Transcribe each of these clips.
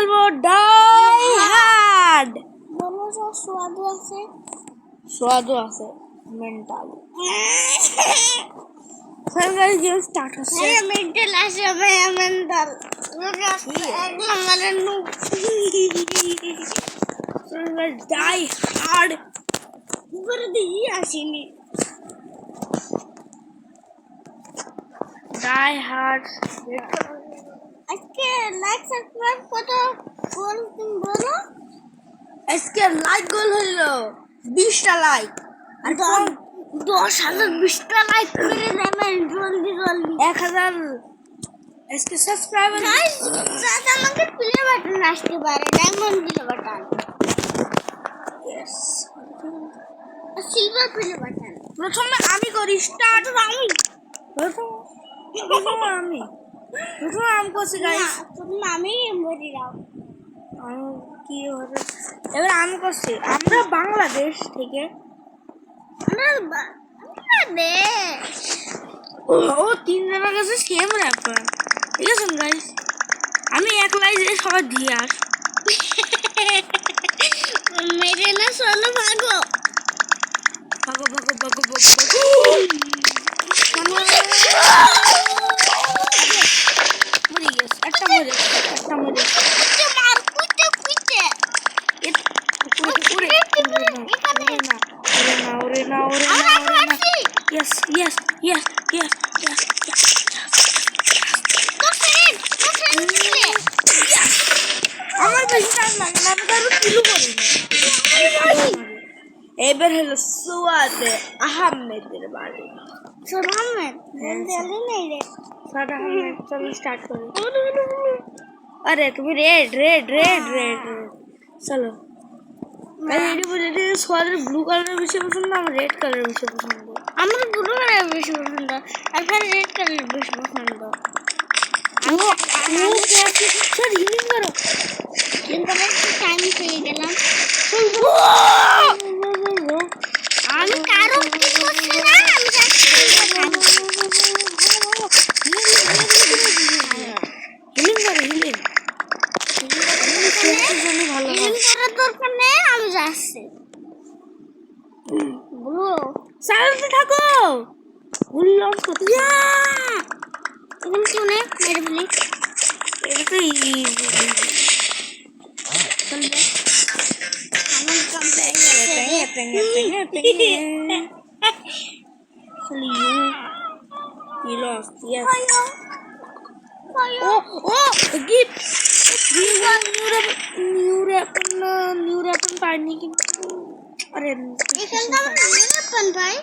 খেলবো die hard. स्वादो আছে mental. Sir guys game start হচ্ছে। মেন্টাল আছে মেন্টাল এক নম্বরে নু। सर गाइस ডাই হার্ড উপরে দিয়ে আসেনি। ডাই হার্ড আজকে লাইক সাবস্ক্রাইব কত গোল তুমি বলো? আজকে লাইক গোল হলো 20টা লাইক আর 10,000 20টা লাইক করে দেবেন জলদি জলদি। 1000 আজকে সাবস্ক্রাইবার গাইস দাদা আমাকে প্লে বাটন আসতে পারে, diamond play button, yes silver play button. প্রথমে আমি করি স্টার্ট। প্রথমে আমি করছি গাইস। তুমি আমি বলি দাও কি হবে এবার আমি করছি। আমরা বাংলাদেশ থেকে ও তিনজনের কাছে সেম র্যাপার, ঠিক আছে গাইস? আমি একলাই যে সবাই দিয়ে আস মেরে না চলো ভাগো ভাগো ভাগো ভাগো ভাগো মরে গেছে একটা মরে মার কুইতে কুইতে Yes. আমার বেশি টাইম লাগে না, আমি কারো কিলো করি। এবার হলো সুয়াদে আহমেদের বাড়ি। সোনা আহমেদ জলদি নেই রে সাদা আহমেদ, চলো স্টার্ট করি। আরে তুমি রেড চলো। আমি বলে দিই সোয়াদের ব্লু কালার বেশি পছন্দ, আমার রেড কালার বেশি পছন্দ। আমার ব্লু কালার বেশি পছন্দ, এখন রেড কালার বেশি পছন্দ। স্যার হিলিং করো, কিন্তু একটু টাইম পেয়ে গেলাম। আমি কারো কি করছি না, আমি যাচ্ছি হিলিং করো হিলিং ভালো করার দরকার নেই, আমি যাচ্ছি। ব্লু সাইলেন্ট থাকো, ভুল লঞ্চ করতে তুমি কেউ নেই মেরে বলি। এটা তো ইজি চলবে। আমার complain You lost, yes. Oh, give new weapon পাইনি কিন্তু। আরে এখান থেকে আমরা নিয়ে নেবেন ভাই,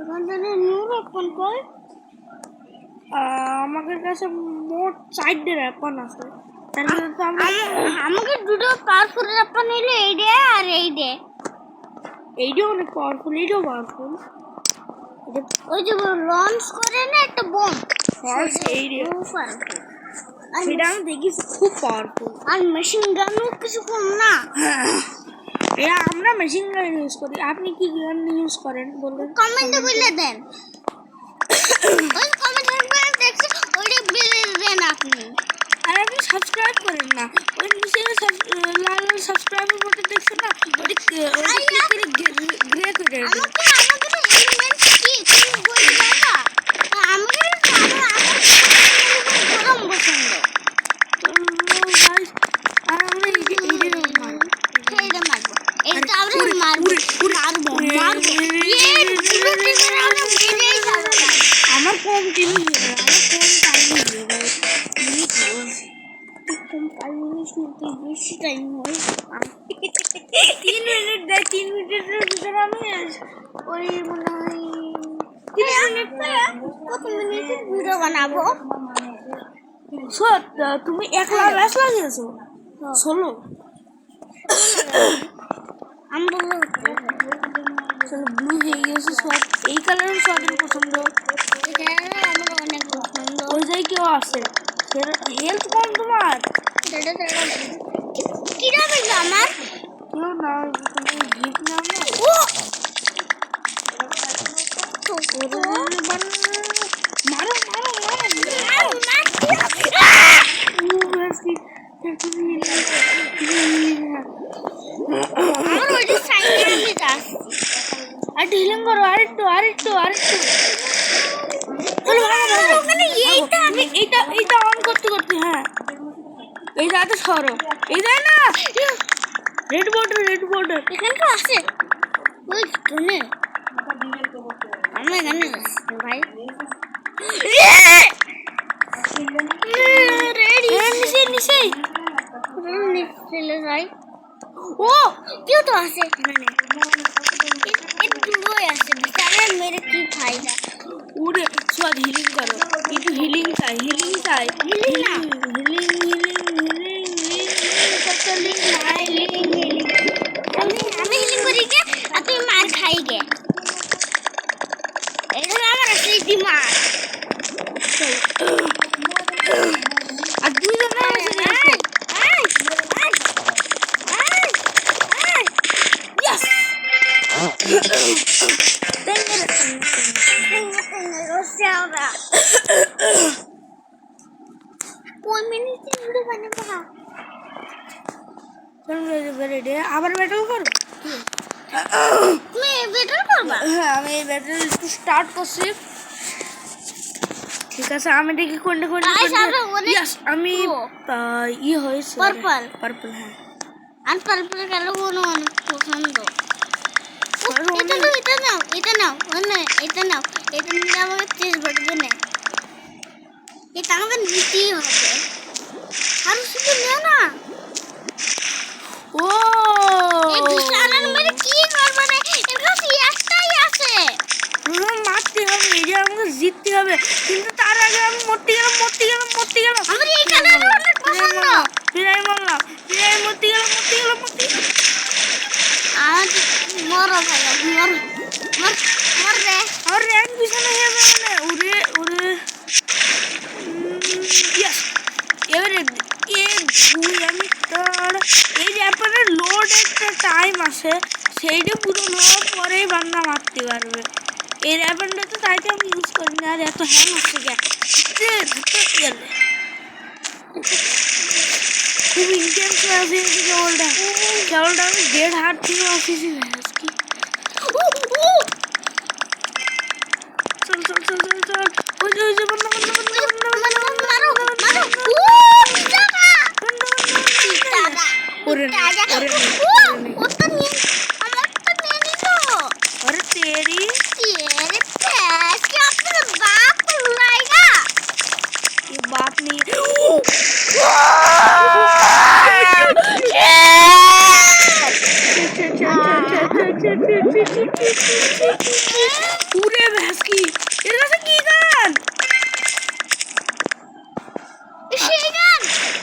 এখান থেকে নিউ ওপেন কর। আমাদের কাছে মোট 4টা weapon আছে, তার মধ্যে তো আমরা আমাকে দুটো পাওয়ারফুল ওপেন হইলো, এই দে আর এই দে। এইটাও অনেক পাওয়ারফুল, এইটাও পাওয়ারফুল। ওই যে লঞ্চ করে না একটা বোম, সেটা আমি দেখেছি খুব পাওয়ারফুল। আর মেশিন গানও কিছু কম না। এটা আমরা মেশিন গান ইউজ করি, আপনি কি গান ইউজ করেন বলুন? কমেন্টে বলে দেন, ওই কমেন্টে দেখছি ওইটা বলে দেন আপনি। আর আপনি সাবস্ক্রাইব করেন না, ওই নিচে লাল সাবস্ক্রাইবের বাটন দেখছেন না, ওটা গ্রে করে আমাকে এলিমেন্ট কি তুমি বলে দাও। আমাকে গরম পছন্দ, গাইস। আর আমরা সেইটা মারবো, এইটা আমরা মারবো। আমার কম জিনিস, বেশি টাইম হয় 3 মিনিট দেয়, 3 মিনিটের ভিতরে আমি ওই মনে হয় 3 মিনিট কত মিনিটের ভিডিও বানাবো। সত্য তুমি একলা ব্যাস লাগিয়েছো 16 আমি বলবো চলো ব্লু হয়ে গেছে সব। এই কালারের সবার পছন্দ, আমার অনেক পছন্দ। ওই জায়গায় কেউ আছে হেলথ কম তোমার, কিভাবে আমার কেউ না তুমি গিফট নাও না। ও মারো মারো মারো মারো আরেকটু মানে এইটা অন করতে করতে হ্যাঁ এইটা এত সরো এইটা না রেড বর্ডার এখানে তো আছে ওই শুনে আমি এখানে ভাই নিচে নিচে ভাই ও কেউ তো আছে এখানে দুটোই আছে বিचारे मेरे কি ফায়দা উড়ে সব হিলিং করো একটু হিলিং চাই হিলিং না আমি হিলিং করি কে আর তুই মার খাই গে এটা আমার সেই দিমাগ আর দুই জন আছে Yes! कोई मिनट वीडियो बने पड़ा আবার ব্যাটল করো मैं बेटर करबा হ্যাঁ আমি এই ব্যাটল একটু স্টার্ট করছি ঠিক আছে আমি দেখি কোনটা Yes, আমি ই হয়েছে পার্পল হ্যাঁ আর পার্পল কালার কোন অনেক পছন্দ এটা নাও এটা নিলে আমাকে চেস বাড়বে না এটা আমাকে নিতেই হবে আর শুধু নিও না ও এই বিশালের মধ্যে কি করবে না এর কাছে একটাই আছে মারতে হবে এটা আমাকে জিততে হবে কিন্তু তার আগে আমি মরতে গেলাম আমার এই কালার অনেক পছন্দ ফিরাই মরতে গেলাম আর মরো ভাই মর রে আর র্যাঙ্ক পিছনে হয়ে যাবে না ওরে ইয়েস এবারে আমি তার এই র্যাপারের লোড একটা টাইম আসে সেইটা পুরো নেওয়ার পরেই বান্না মারতে পারবে এই র্যাপারটা তো তাইতে আমি ইউজ করি না আর এত হ্যাং হচ্ছে খুব ইন্টেন্স আছে কেবলটা আমি ডেড হার্ট থেকে আসিছি কি চল ওই যে अरे तेरी ये बात नहीं पूरे भैंस की इधर से की गान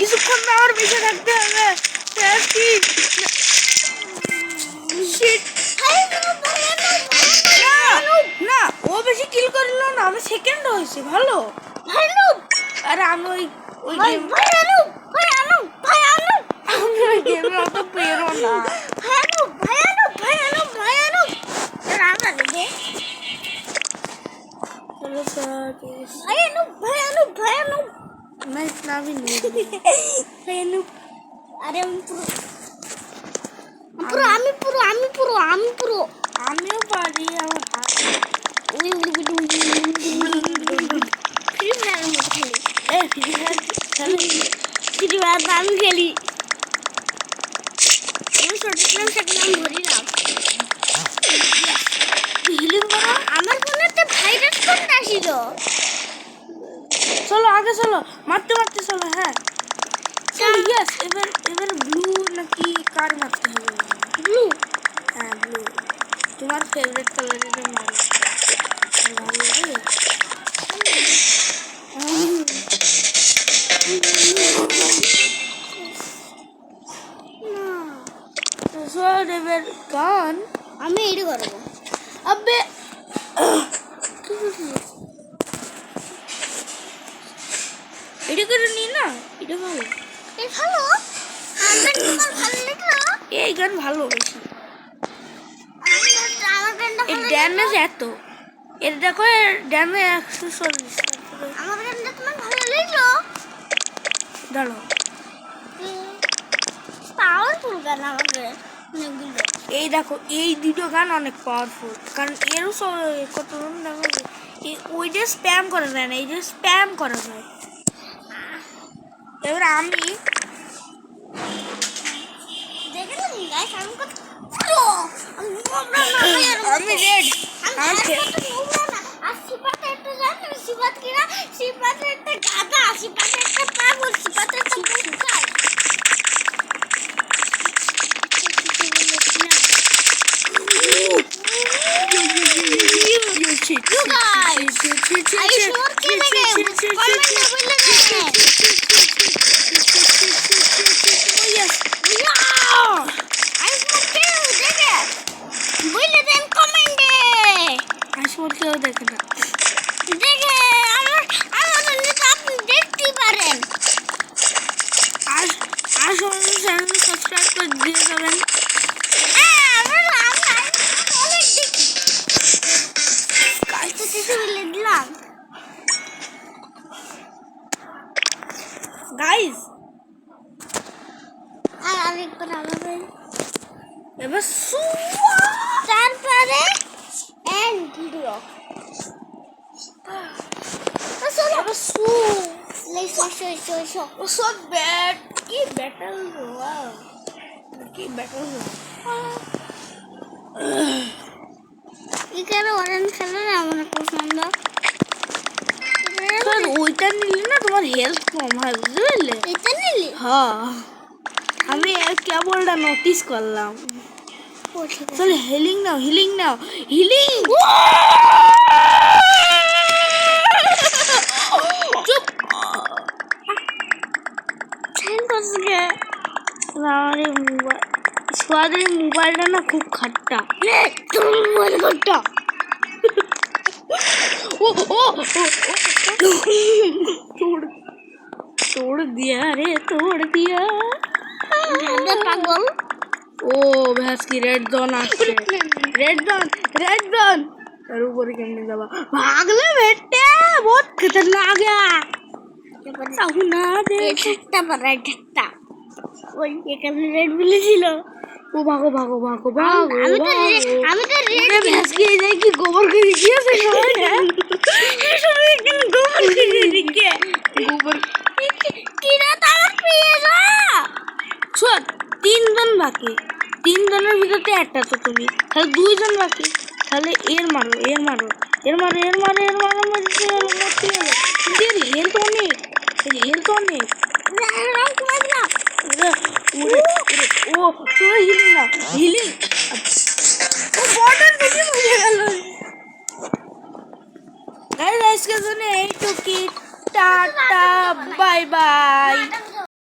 इसको ना और पीछे रखते हैं भैंस की शिट না ও বেশি কিল করলো না আমি সেকেন্ড হয়েছি ভালো আরে আমি ওই গেম আমি ওই গেমে অত পেরো না चलो सर मैं इतना भी नहीं अरे আমি পুরো আমিও পারি আমার হাত ফ্রি ফায়ারের মতো খেলি ফ্রি ফায়ার আমি খেলি আমি সেটা নাম ধরি না হিলিং করো আমার ফোনেতে ভাইরাস কোনটা ছিল চলো আগে চলো মারতে চলো হ্যাঁ চলো ইয়েস এবার ব্লু নাকি কার মারতে হবে ব্লু হ্যাঁ ব্লু তোমার ফেভারিট কালারের মারো ভালো লাগে এবার গান আমি এডি করব আবে এডি করে নি না এটা ভালো আমার তোমার ভালো লাগলো এই গান ভালো বেশি আমার গানটা এর ড্যামেজ এত এর দেখো ড্যামেজ 140 আমার গানটা তোমার ভালো লাগলো দাঁড়াও পাওয়ারফুল গান আমাদের অনেকগুলো এই দেখো এই দুটো গান অনেক পাওয়ারফুল, কারণ এরও সব কত ড্যামেজ। ওইটা স্প্যাম করা যায় না, এই যে স্প্যাম করা যায়। এবার আমি দেখেন গাইস আমি কত আমি রেড আর সিপাতে একটা জানেন সিপাত কিনা সিপাতে একটা গাদা সিপাতে একটা পাগল সিপাতে একটা মুখাই You guys, are you sure खेलेंगे? कमेंट में बोलिए। I sure खेल देंगे। बोलिए दें कमेंट में। হাসপাতাল কেউ দেখে না। देखे আমার নিতে আপনি দেখতে পারেন। আর সবাই চ্যানেল সাবস্ক্রাইব করে দিয়ে যাবেন। আমরা অনেক দেখি। কালকে থেকে বলে দিলাম। গাইস আর আরেকবার আমাদের এবার তারপরে এন্ড ভিডিও সব ব্যাট কি ব্যাটল রয়্যাল, কি ব্যাটল এখানে অরেঞ্জ কালার আমার পছন্দ। ওইটা নিলে না তোমার হেলথ কম হয়, বুঝতে পারলে? এটা নিলি হ্যাঁ আমি কেবলটা নোটিস করলাম। চল হিলিং নাও, হিলিং নাও, হিলিং। চুপ আমার সোয়াদের মোবাইলটা না খুব খাট্টা। তোর মোবাইল খাট্টা। ও ও तोड़ दिया रे तोड़ दिया। পাগল ओ भैंस की रेड जोन আসছে, रेड जोन তার উপরে কেমনে যাবা? ভাগলে বেটে বহুত खतरनाक है। সাহু না দে ঠাট্টা পারা ঠাট্টা ওই এখানে রেড বিলি ছিল। ও ভাগো ভাগো ভাগো ভাগো। আমি তো রেড ভ্যাস গিয়ে যায় কি গোবর করে গিয়েছে সবাই। সবাই এখানে গোবর করে দিকে গোবর কিরা তার পেয়ে যা শোন, 3 জন বাকি, 3 জনের ভিতরে একটা তো তুমি, তাহলে 2 জন বাকি। তাহলে এর মারো এর মারো এর মারো এর মারো এর মারো মরতে গেল মরতে গেল। এর হেলথ অনেক, এর হেলথ অনেক। রাম কুমার না ওরে ওরে ও তোর হিলিং না হিলিং। ও বর্ডার থেকে উড়ে গেল। গাইস আজকের জন্য এইটুকু, টাটা বাই বাই।